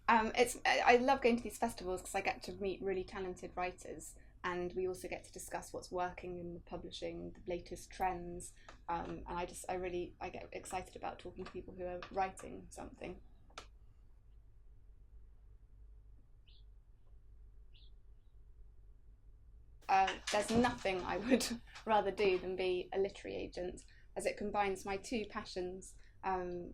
I love going to these festivals because I get to meet really talented writers, and we also get to discuss what's working in the publishing, the latest trends, and I get excited about talking to people who are writing something. There's nothing I would rather do than be a literary agent, as it combines my two passions, um,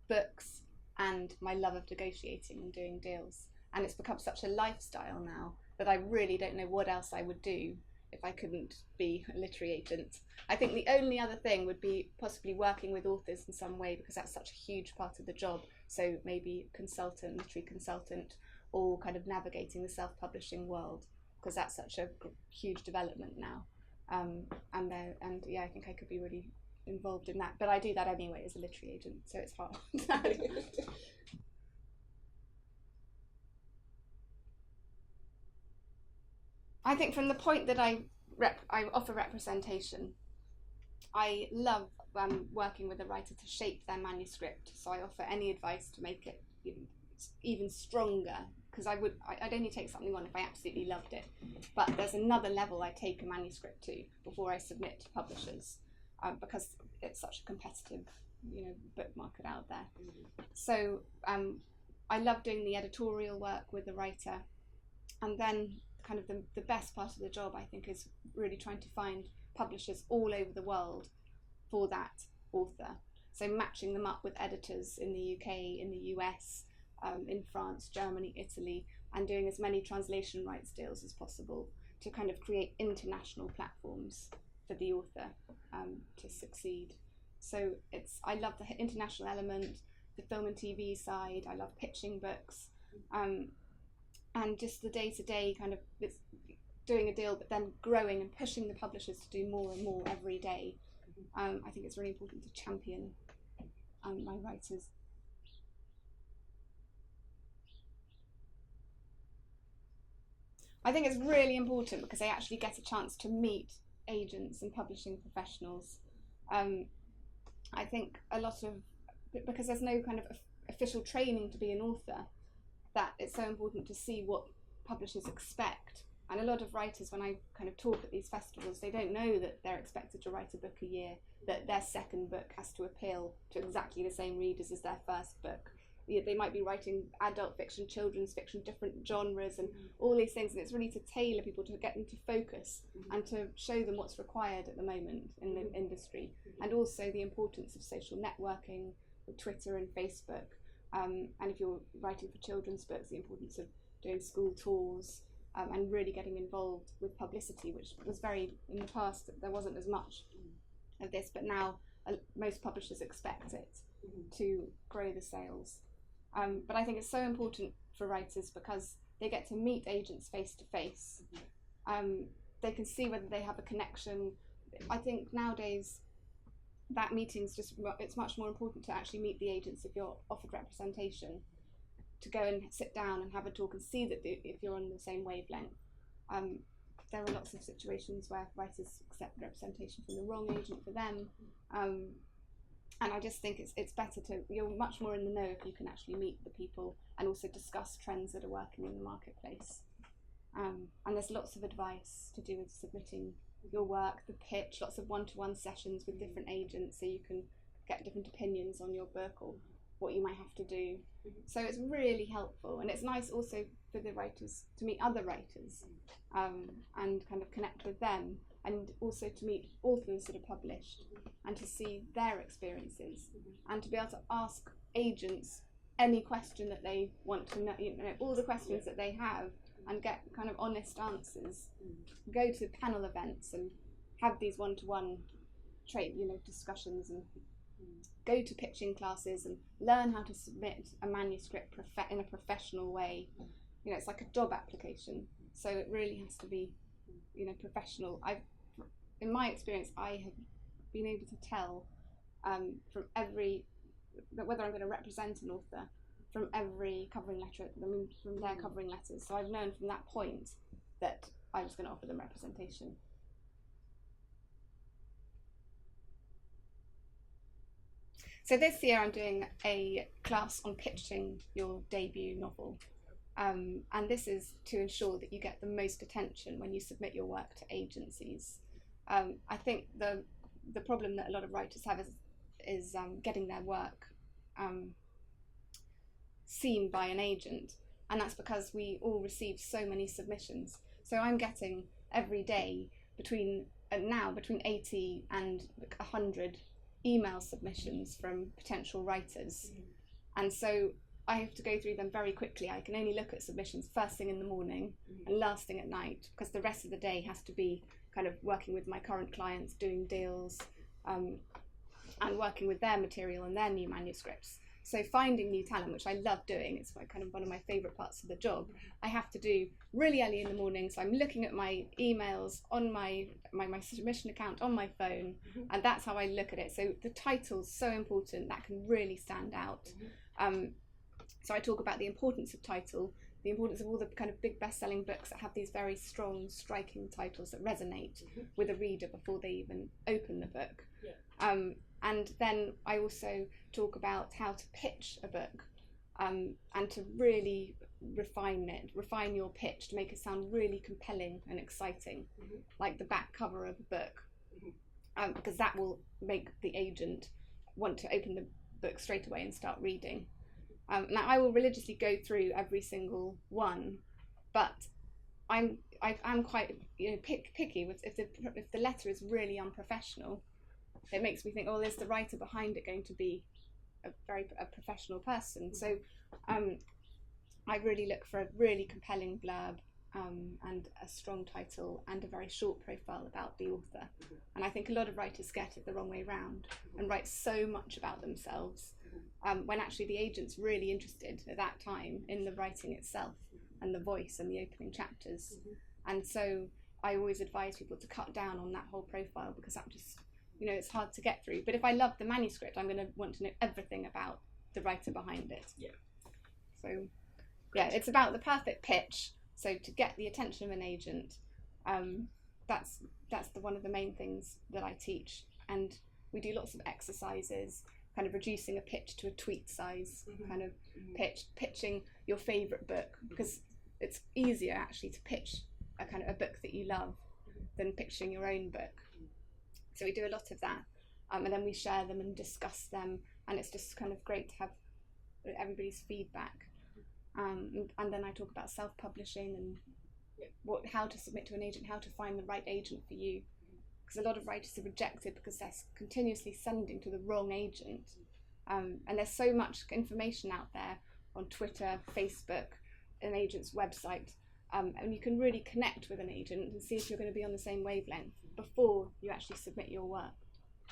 books and my love of negotiating and doing deals. And it's become such a lifestyle now that I really don't know what else I would do if I couldn't be a literary agent. I think the only other thing would be possibly working with authors in some way, because that's such a huge part of the job. So maybe consultant, literary consultant, or kind of navigating the self-publishing world, because that's such a huge development now. And yeah, I think I could be really involved in that, but I do that anyway as a literary agent, so it's hard. I think from the point that I offer representation, I love working with a writer to shape their manuscript. So I offer any advice to make it even stronger, because I'd only take something on if I absolutely loved it. But there's another level I take a manuscript to before I submit to publishers, because it's such a competitive, book market out there. So I love doing the editorial work with the writer, and then kind of the best part of the job, I think, is really trying to find publishers all over the world for that author. So matching them up with editors in the UK, in the US, in France, Germany, Italy, and doing as many translation rights deals as possible to kind of create international platforms for the author to succeed. So I love the international element, the film and TV side. I love pitching books, and just the day-to-day kind of doing a deal, but then growing and pushing the publishers to do more and more every day. I think it's really important to champion my writers. I think it's really important because they actually get a chance to meet agents and publishing professionals. I think a lot of, because there's no kind of official training to be an author, that it's so important to see what publishers expect. And a lot of writers, when I kind of talk at these festivals, they don't know that they're expected to write a book a year, that their second book has to appeal to exactly the same readers as their first book. They might be writing adult fiction, children's fiction, different genres, and all these things. And it's really to tailor people, to get them to focus and to show them what's required at the moment in the industry, and also the importance of social networking with Twitter and Facebook. And if you're writing for children's books, the importance of doing school tours, and really getting involved with publicity, which was very, in the past, there wasn't as much of this, but now most publishers expect it to grow the sales. But I think it's so important for writers because they get to meet agents face to face. They can see whether they have a connection. I think nowadays that meeting's it's much more important to actually meet the agents if you're offered representation, to go and sit down and have a talk and see that if you're on the same wavelength. There are lots of situations where writers accept representation from the wrong agent for them. And I just think it's better you're much more in the know if you can actually meet the people and also discuss trends that are working in the marketplace. And there's lots of advice to do with submitting your work, the pitch, lots of one-to-one sessions with different agents so you can get different opinions on your book or what you might have to do. So it's really helpful, and it's nice also for the writers to meet other writers, and kind of connect with them, and also to meet authors that are published and to see their experiences, and to be able to ask agents any question that they want to know, all the questions that they have, and get kind of honest answers. Go to panel events and have these one-to-one discussions, and go to pitching classes and learn how to submit a manuscript in a professional way. It's like a job application, so it really has to be professional. In my experience, I have been able to tell from whether I'm going to represent an author from every covering letter, from their covering letters. So I've known from that point that I was going to offer them representation. So this year I'm doing a class on pitching your debut novel. And this is to ensure that you get the most attention when you submit your work to agencies. I think the problem that a lot of writers have is getting their work seen by an agent, and that's because we all receive so many submissions. So I'm getting every day between 80 and 100 email submissions from potential writers, and so I have to go through them very quickly. I can only look at submissions first thing in the morning and last thing at night, because the rest of the day has to be kind of working with my current clients, doing deals, and working with their material and their new manuscripts. So finding new talent, which I love doing, it's kind of one of my favourite parts of the job, I have to do really early in the morning. So I'm looking at my emails on my submission account on my phone, and that's how I look at it. So the title's so important, that can really stand out. So I talk about the importance of title, the importance of all the kind of big best-selling books that have these very strong, striking titles that resonate with a reader before they even open the book. And then I also talk about how to pitch a book, and to really refine your pitch to make it sound really compelling and exciting, like the back cover of a book, because that will make the agent want to open the book straight away and start reading. Now I will religiously go through every single one, but I'm quite picky with if the letter is really unprofessional. It makes me think, oh, is the writer behind it going to be a professional person? So I really look for a really compelling blurb, and a strong title and a very short profile about the author. And I think a lot of writers get it the wrong way round and write so much about themselves, when actually the agent's really interested at that time in the writing itself and the voice and the opening chapters. And so I always advise people to cut down on that whole profile, because that just, it's hard to get through. But if I love the manuscript, I'm going to want to know everything about the writer behind it. So it's about the perfect pitch. So to get the attention of an agent, that's one of the main things that I teach. And we do lots of exercises, kind of reducing a pitch to a tweet size, kind of pitching your favourite book, because it's easier actually to pitch a book that you love than pitching your own book. So we do a lot of that, and then we share them and discuss them, and it's just kind of great to have everybody's feedback. And then I talk about self-publishing and how to submit to an agent, how to find the right agent for you, because a lot of writers are rejected because they're continuously sending to the wrong agent, and there's so much information out there on Twitter, Facebook, an agent's website, and you can really connect with an agent and see if you're going to be on the same wavelength before you actually submit your work.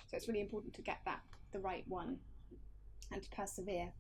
So it's really important to get the right one and to persevere.